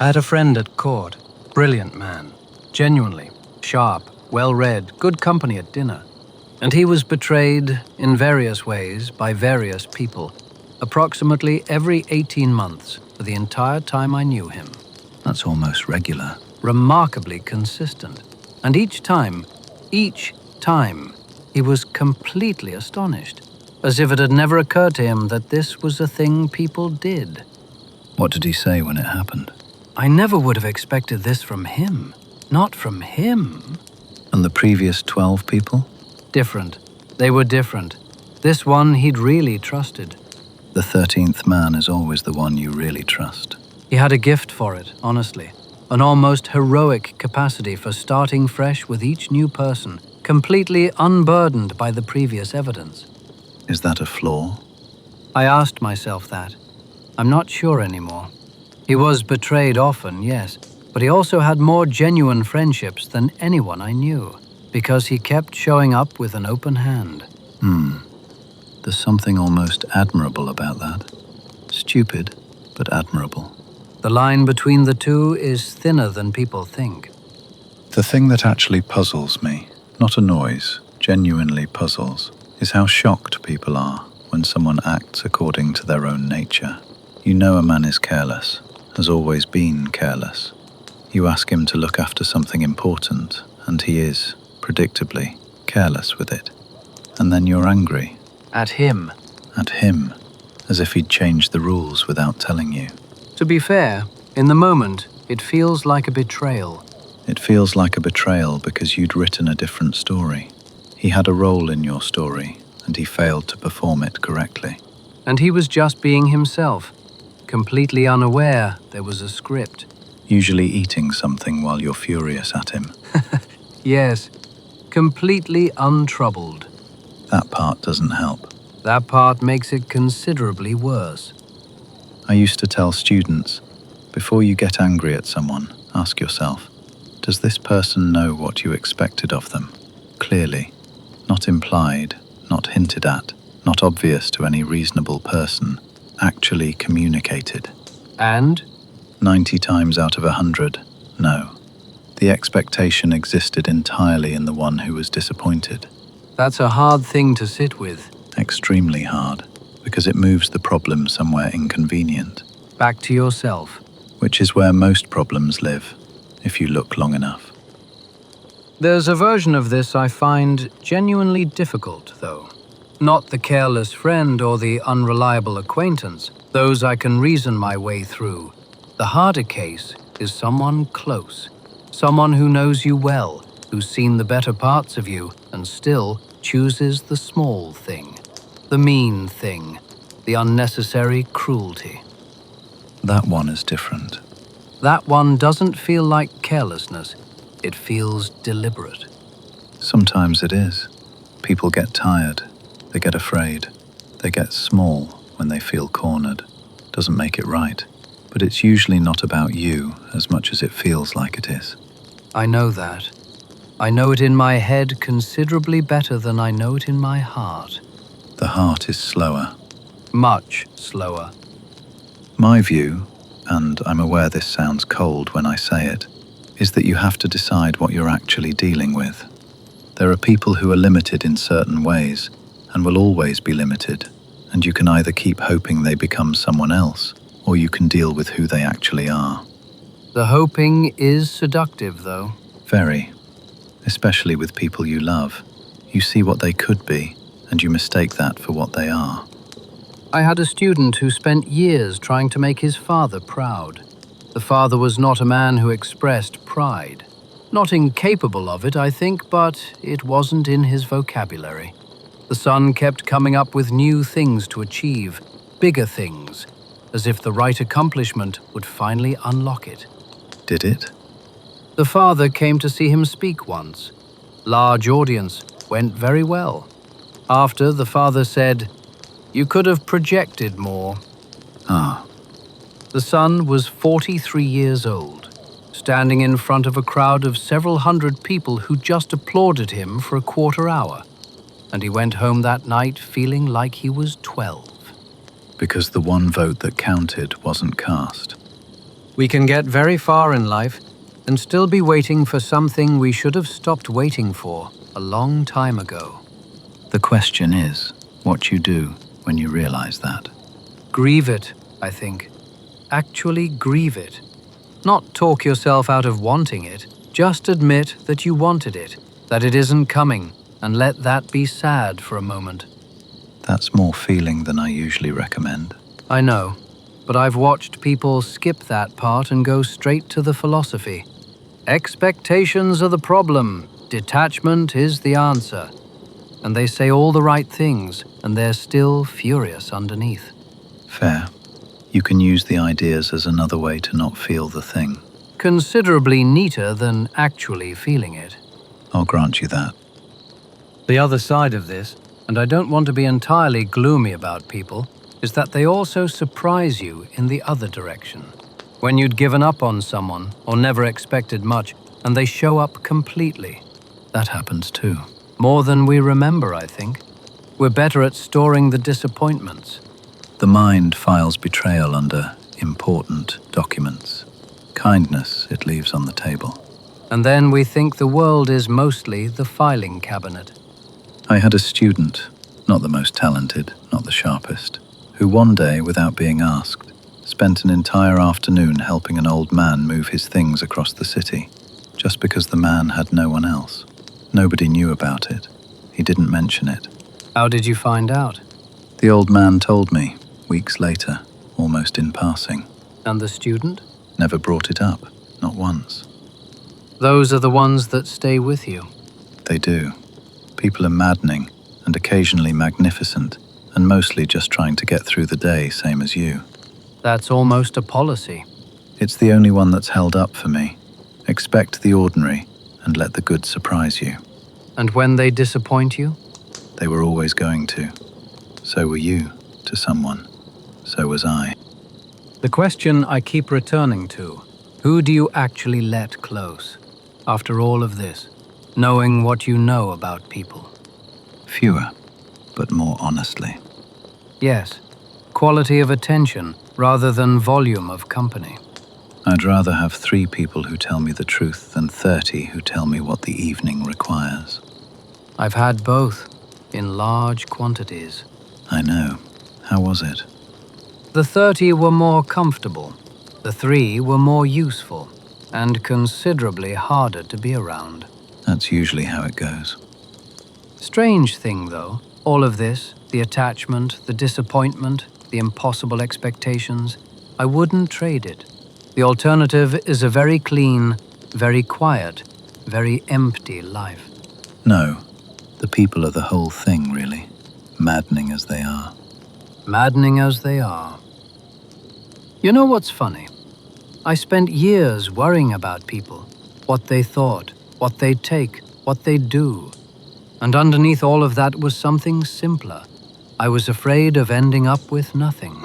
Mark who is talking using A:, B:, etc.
A: I had a friend at court, brilliant man, genuinely, sharp, well-read, good company at dinner. And he was betrayed in various ways by various people, approximately every 18 months for the entire time I knew him.
B: That's almost regular.
A: Remarkably consistent. And each time, he was completely astonished, as if it had never occurred to him that this was a thing people did.
B: What did he say when it happened?
A: I never would have expected this from him. Not from him.
B: And the previous 12 people?
A: Different. They were different. This one he'd really trusted.
B: The 13th man is always the one you really trust.
A: He had a gift for it, honestly. An almost heroic capacity for starting fresh with each new person, completely unburdened by the previous evidence.
B: Is that a flaw?
A: I asked myself that. I'm not sure anymore. He was betrayed often, yes, but he also had more genuine friendships than anyone I knew, because he kept showing up with an open hand.
B: There's something almost admirable about that. Stupid, but admirable.
A: The line between the two is thinner than people think.
B: The thing that actually puzzles me, not annoys, genuinely puzzles, is how shocked people are when someone acts according to their own nature. You know a man is careless, has always been careless. You ask him to look after something important, and he is, predictably, careless with it. And then you're angry.
A: At him.
B: At him, as if he'd changed the rules without telling you.
A: To be fair, in the moment, it feels like a betrayal.
B: It feels like a betrayal because you'd written a different story. He had a role in your story, and he failed to perform it correctly.
A: And he was just being himself, completely unaware there was a script.
B: Usually eating something while you're furious at him.
A: Yes, completely untroubled.
B: That part doesn't help.
A: That part makes it considerably worse.
B: I used to tell students, before you get angry at someone, ask yourself, does this person know what you expected of them? Clearly, not implied, not hinted at, not obvious to any reasonable person, actually communicated.
A: And?
B: 90 times out of 100, no. The expectation existed entirely in the one who was disappointed.
A: That's a hard thing to sit with.
B: Extremely hard, because it moves the problem somewhere inconvenient.
A: Back to yourself.
B: Which is where most problems live, if you look long enough.
A: There's a version of this I find genuinely difficult, though. Not the careless friend or the unreliable acquaintance. Those I can reason my way through. The harder case is someone close. Someone who knows you well, who's seen the better parts of you, and still chooses the small thing. The mean thing. The unnecessary cruelty.
B: That one is different.
A: That one doesn't feel like carelessness. It feels deliberate.
B: Sometimes it is. People get tired. They get afraid. They get small when they feel cornered. Doesn't make it right. But it's usually not about you as much as it feels like it is.
A: I know that. I know it in my head considerably better than I know it in my heart.
B: The heart is slower.
A: Much slower.
B: My view, and I'm aware this sounds cold when I say it, is that you have to decide what you're actually dealing with. There are people who are limited in certain ways, and will always be limited, and you can either keep hoping they become someone else, or you can deal with who they actually are.
A: The hoping is seductive, though.
B: Very. Especially with people you love. You see what they could be, and you mistake that for what they are.
A: I had a student who spent years trying to make his father proud. The father was not a man who expressed pride. Not incapable of it, I think, but it wasn't in his vocabulary. The son kept coming up with new things to achieve, bigger things, as if the right accomplishment would finally unlock it.
B: Did it?
A: The father came to see him speak once. Large audience, went very well. After, the father said, "You could have projected more." The son was 43 years old, standing in front of a crowd of several hundred people who just applauded him for a quarter hour. And he went home that night feeling like he was 12.
B: Because the one vote that counted wasn't cast.
A: We can get very far in life and still be waiting for something we should have stopped waiting for a long time ago.
B: The question is, what you do when you realize that.
A: Grieve it, I think. Actually grieve it. Not talk yourself out of wanting it, just admit that you wanted it, that it isn't coming, and let that be sad for a moment.
B: That's more feeling than I usually recommend.
A: I know, but I've watched people skip that part and go straight to the philosophy. Expectations are the problem, detachment is the answer. And they say all the right things, and they're still furious underneath.
B: Fair. You can use the ideas as another way to not feel the thing.
A: Considerably neater than actually feeling it.
B: I'll grant you that.
A: The other side of this, and I don't want to be entirely gloomy about people, is that they also surprise you in the other direction. When you'd given up on someone, or never expected much, and they show up completely.
B: That happens too.
A: More than we remember, I think. We're better at storing the disappointments.
B: The mind files betrayal under important documents. Kindness it leaves on the table.
A: And then we think the world is mostly the filing cabinet.
B: I had a student, not the most talented, not the sharpest, who one day, without being asked, spent an entire afternoon helping an old man move his things across the city, just because the man had no one else. Nobody knew about it. He didn't mention it.
A: How did you find out?
B: The old man told me, weeks later, almost in passing.
A: And the student?
B: Never brought it up, not once.
A: Those are the ones that stay with you.
B: They do. People are maddening and occasionally magnificent, and mostly just trying to get through the day, same as you.
A: That's almost a policy.
B: It's the only one that's held up for me. Expect the ordinary and let the good surprise you.
A: And when they disappoint you?
B: They were always going to. So were you, to someone. So was I.
A: The question I keep returning to, who do you actually let close? After all of this, knowing what you know about people.
B: Fewer, but more honestly.
A: Yes, quality of attention rather than volume of company.
B: I'd rather have 3 people who tell me the truth than 30 who tell me what the evening requires.
A: I've had both, in large quantities.
B: I know. How was it?
A: The 30 were more comfortable. The 3 were more useful, and considerably harder to be around.
B: That's usually how it goes.
A: Strange thing, though, all of this, the attachment, the disappointment, the impossible expectations, I wouldn't trade it. The alternative is a very clean, very quiet, very empty life.
B: No, the people are the whole thing, really, maddening as they are.
A: Maddening as they are. You know what's funny? I spent years worrying about people, what they thought, what they'd take, what they'd do. And underneath all of that was something simpler. I was afraid of ending up with nothing.